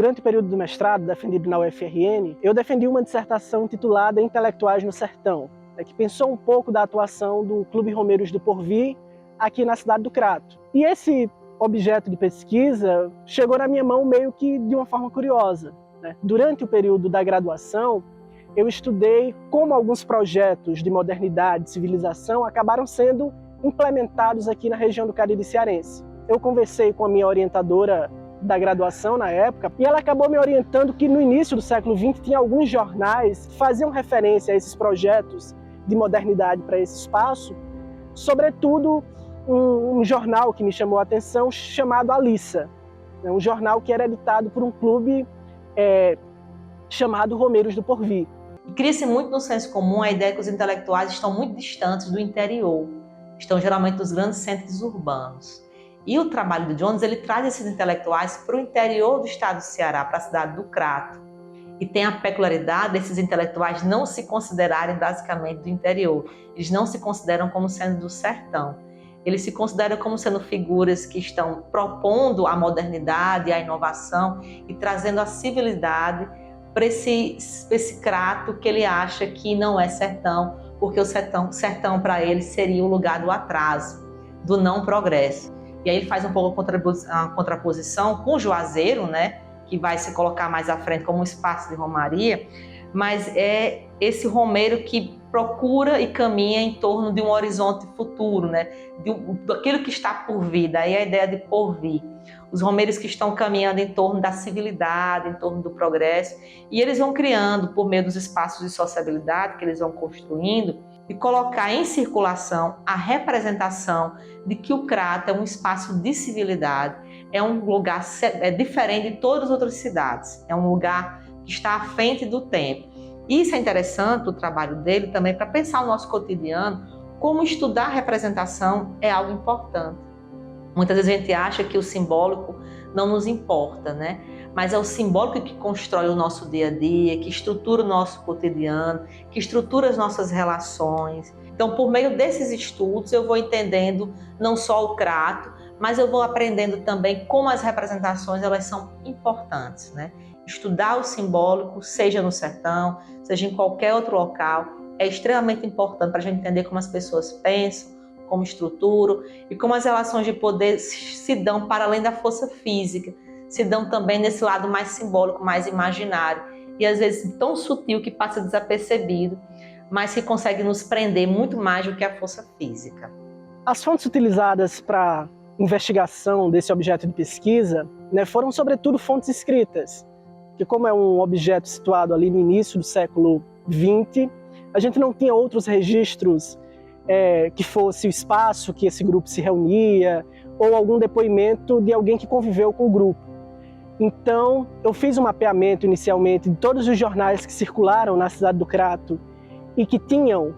Durante o período do mestrado, defendido na UFRN, eu defendi uma dissertação intitulada Intelectuais no Sertão, que pensou um pouco da atuação do Clube Romeiros do Porvir aqui na cidade do Crato. E esse objeto de pesquisa chegou na minha mão meio que de uma forma curiosa. Durante o período da graduação, eu estudei como alguns projetos de modernidade e civilização acabaram sendo implementados aqui na região do Cariri cearense. Eu conversei com a minha orientadora da graduação na época e ela acabou me orientando que no início do século XX tinha alguns jornais que faziam referência a esses projetos de modernidade para esse espaço, sobretudo um jornal que me chamou a atenção chamado Alissa, um jornal que era editado por um clube chamado Romeiros do Porvir. Cria-se muito no senso comum a ideia que os intelectuais estão muito distantes do interior, estão geralmente nos grandes centros urbanos. E o trabalho do Jones, ele traz esses intelectuais para o interior do estado do Ceará, para a cidade do Crato. E tem a peculiaridade desses intelectuais não se considerarem basicamente do interior. Eles não se consideram como sendo do sertão. Eles se consideram como sendo figuras que estão propondo a modernidade, a inovação e trazendo a civilidade para esse Crato que ele acha que não é sertão, porque o sertão para ele seria o lugar do atraso, do não progresso. E aí ele faz um pouco a contraposição com o Juazeiro, que vai se colocar mais à frente como um espaço de romaria, mas é esse romeiro que procura e caminha em torno de um horizonte futuro, daquilo que está por vir, daí a ideia de porvir. Os romeiros que estão caminhando em torno da civilidade, em torno do progresso, e eles vão criando, por meio dos espaços de sociabilidade que eles vão construindo, e colocar em circulação a representação de que o Crato é um espaço de civilidade, é um lugar diferente de todas as outras cidades, é um lugar que está à frente do tempo. Isso é interessante, o trabalho dele também, para pensar o nosso cotidiano, como estudar a representação é algo importante. Muitas vezes a gente acha que o simbólico não nos importa, mas é o simbólico que constrói o nosso dia a dia, que estrutura o nosso cotidiano, que estrutura as nossas relações. Então, por meio desses estudos, eu vou entendendo não só o Crato, mas eu vou aprendendo também como as representações elas são importantes. Estudar o simbólico, seja no sertão, seja em qualquer outro local, é extremamente importante para a gente entender como as pessoas pensam, como estruturam e como as relações de poder se dão para além da força física, se dão também nesse lado mais simbólico, mais imaginário e às vezes tão sutil que passa desapercebido, mas que consegue nos prender muito mais do que a força física. As fontes utilizadas para investigação desse objeto de pesquisa foram sobretudo fontes escritas, que como é um objeto situado ali no início do século XX, a gente não tinha outros registros que fosse o espaço que esse grupo se reunia ou algum depoimento de alguém que conviveu com o grupo. Então, eu fiz um mapeamento inicialmente de todos os jornais que circularam na cidade do Crato e que tinham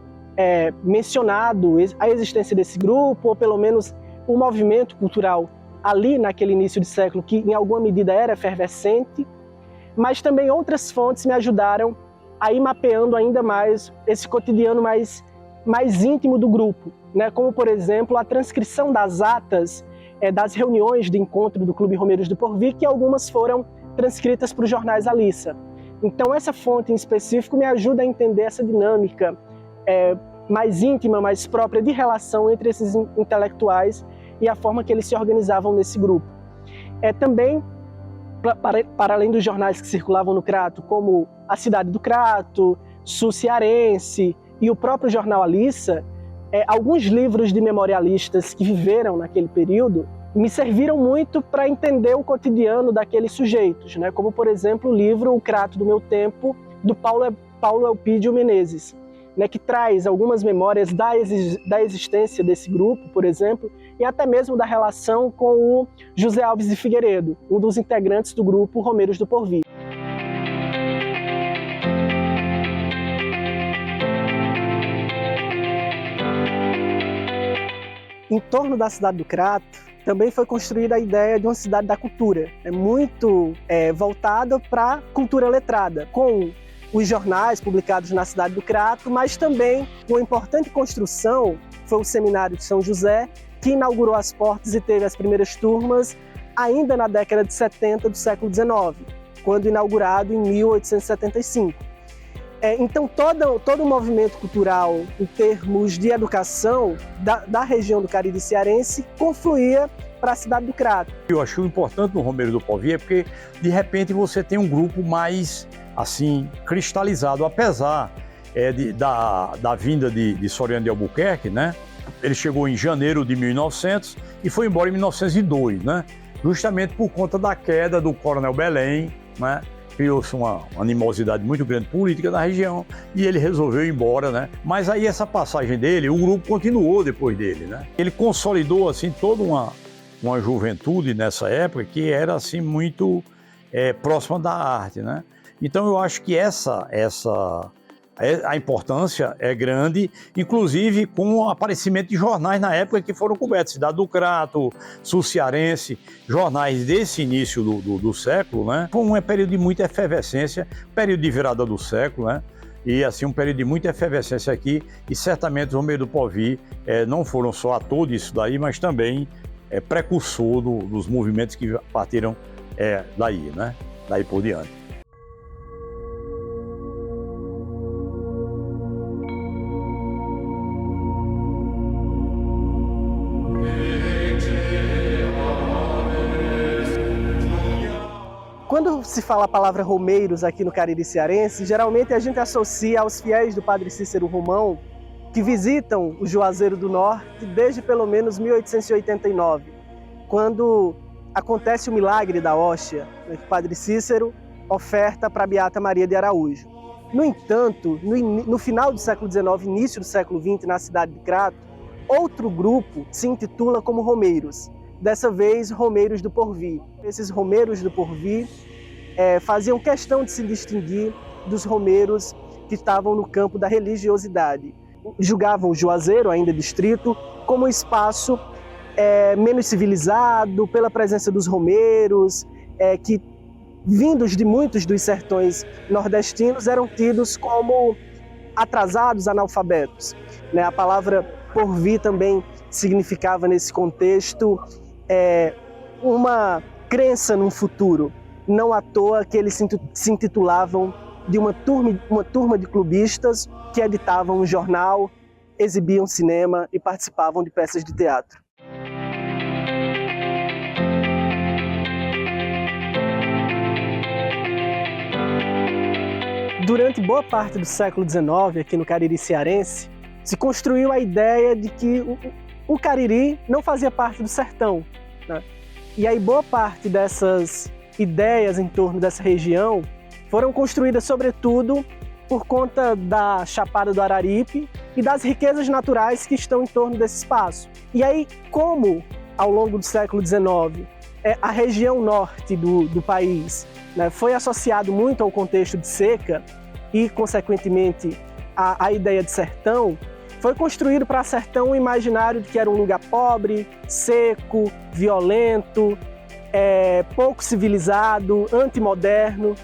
mencionado a existência desse grupo, ou pelo menos um movimento cultural ali naquele início de século que em alguma medida era efervescente, mas também outras fontes me ajudaram a ir mapeando ainda mais esse cotidiano mais íntimo do grupo, como, por exemplo, a transcrição das atas das reuniões de encontro do Clube Romeiros do Porvir, que algumas foram transcritas para os jornais Alissa. Então, essa fonte em específico me ajuda a entender essa dinâmica mais íntima, mais própria de relação entre esses intelectuais e a forma que eles se organizavam nesse grupo. Também, para além dos jornais que circulavam no Crato, como A Cidade do Crato, Sul Cearense e o próprio jornal Alissa, alguns livros de memorialistas que viveram naquele período me serviram muito para entender o cotidiano daqueles sujeitos, como, por exemplo, o livro O Crato do Meu Tempo, do Paulo Elpidio Menezes, que traz algumas memórias da existência desse grupo, por exemplo, e até mesmo da relação com o José Alves de Figueiredo, um dos integrantes do grupo Romeiros do Porvir. Em torno da cidade do Crato, também foi construída a ideia de uma cidade da cultura, muito voltada para a cultura letrada, com os jornais publicados na cidade do Crato, mas também uma importante construção foi o Seminário de São José, que inaugurou as portas e teve as primeiras turmas ainda na década de 70 do século XIX. quando inaugurado em 1875. Então, todo o movimento cultural, em termos de educação, da região do Cariri cearense, confluía para a cidade do Crato. Eu acho importante no Romeiro do Povi porque, de repente, você tem um grupo mais, assim, cristalizado, apesar da vinda de Soriano de Albuquerque, né? Ele chegou em janeiro de 1900 e foi embora em 1902, né? Justamente por conta da queda do Coronel Belém, né? Criou-se uma animosidade muito grande política na região e ele resolveu ir embora, né? Mas aí essa passagem dele, o grupo continuou depois dele, né? Ele consolidou, assim, toda uma juventude nessa época que era, assim, muito próxima da arte, né? Então eu acho que a importância é grande, inclusive com o aparecimento de jornais na época que foram cobertos, Cidade do Crato, Sul Cearense, jornais desse início do século, né? Foi um período de muita efervescência, período de virada do século, né? E assim, um período de muita efervescência aqui, e certamente os Romeiro do Povi não foram só ator disso daí, mas também precursor dos movimentos que partiram daí, né? Daí por diante. Quando se fala a palavra romeiros aqui no Cariri cearense, geralmente a gente associa aos fiéis do Padre Cícero Romão, que visitam o Juazeiro do Norte desde pelo menos 1889, quando acontece o milagre da hóstia, que o Padre Cícero oferta para a Beata Maria de Araújo. No entanto, no final do século XIX, início do século XX, na cidade de Crato, outro grupo se intitula como romeiros. Dessa vez, Romeiros do Porvir. Esses Romeiros do Porvir faziam questão de se distinguir dos romeiros que estavam no campo da religiosidade. Julgavam o Juazeiro, ainda distrito, como um espaço menos civilizado, pela presença dos romeiros, que, vindos de muitos dos sertões nordestinos, eram tidos como atrasados, analfabetos. A palavra porvir também significava, nesse contexto, uma crença num futuro. Não à toa que eles se intitulavam de uma turma de clubistas que editavam um jornal, exibiam cinema e participavam de peças de teatro. Durante boa parte do século XIX, aqui no Cariri cearense, se construiu a ideia de que o Cariri não fazia parte do sertão, né? E aí boa parte dessas ideias em torno dessa região foram construídas sobretudo por conta da Chapada do Araripe e das riquezas naturais que estão em torno desse espaço. E aí, como ao longo do século XIX a região norte do país, né, foi associado muito ao contexto de seca e, consequentemente, a ideia de sertão, foi construído para sertão um imaginário de que era um lugar pobre, seco, violento, pouco civilizado, antimoderno.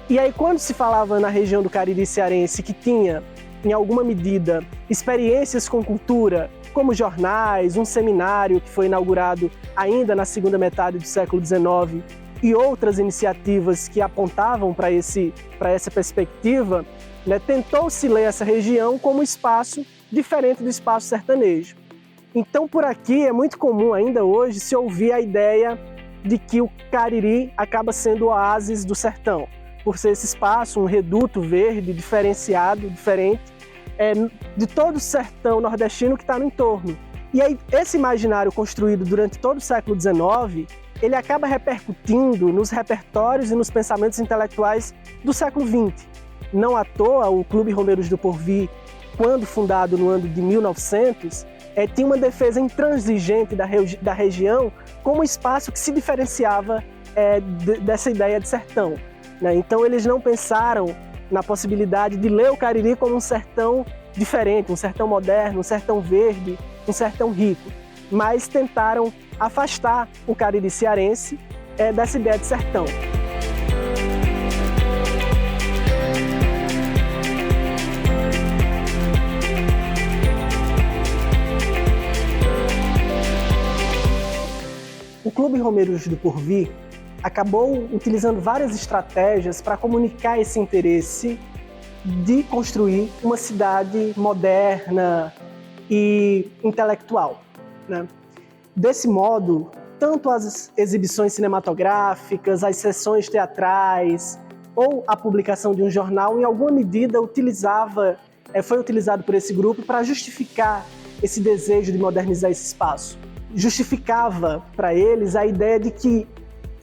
E aí, quando se falava na região do Cariri cearense que tinha, em alguma medida, experiências com cultura, como jornais, um seminário que foi inaugurado ainda na segunda metade do século XIX e outras iniciativas que apontavam para essa perspectiva, né, tentou-se ler essa região como um espaço diferente do espaço sertanejo. Então, por aqui é muito comum ainda hoje se ouvir a ideia de que o Cariri acaba sendo o oásis do sertão, por ser esse espaço, um reduto verde, diferenciado, diferente, de todo o sertão nordestino que está no entorno. E aí, esse imaginário construído durante todo o século XIX, ele acaba repercutindo nos repertórios e nos pensamentos intelectuais do século XX. Não à toa, o Clube Romeiros do Porvir, quando fundado no ano de 1900, tinha uma defesa intransigente da região como um espaço que se diferenciava dessa ideia de sertão, né? Então, eles não pensaram na possibilidade de ler o Cariri como um sertão diferente, um sertão moderno, um sertão verde, um sertão rico, mas tentaram afastar o Cariri cearense dessa ideia de sertão. O Clube Romeiros do Porvir acabou utilizando várias estratégias para comunicar esse interesse de construir uma cidade moderna e intelectual, né? Desse modo, tanto as exibições cinematográficas, as sessões teatrais ou a publicação de um jornal, em alguma medida, foi utilizado por esse grupo para justificar esse desejo de modernizar esse espaço. Justificava para eles a ideia de que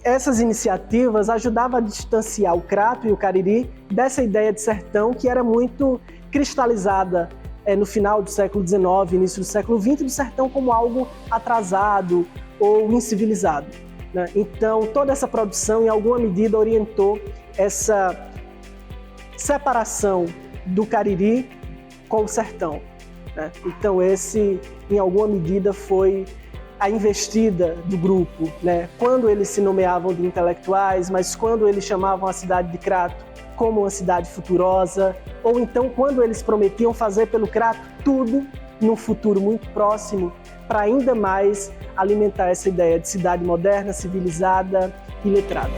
essas iniciativas ajudavam a distanciar o Crato e o Cariri dessa ideia de sertão que era muito cristalizada no final do século XIX, início do século XX, do sertão como algo atrasado ou incivilizado, né? Então, toda essa produção, em alguma medida, orientou essa separação do Cariri com o sertão, né? Então, esse, em alguma medida, foi a investida do grupo, né? Quando eles se nomeavam de intelectuais, mas quando eles chamavam a cidade de Crato como uma cidade futurosa, ou então quando eles prometiam fazer pelo Crato tudo num futuro muito próximo, para ainda mais alimentar essa ideia de cidade moderna, civilizada e letrada.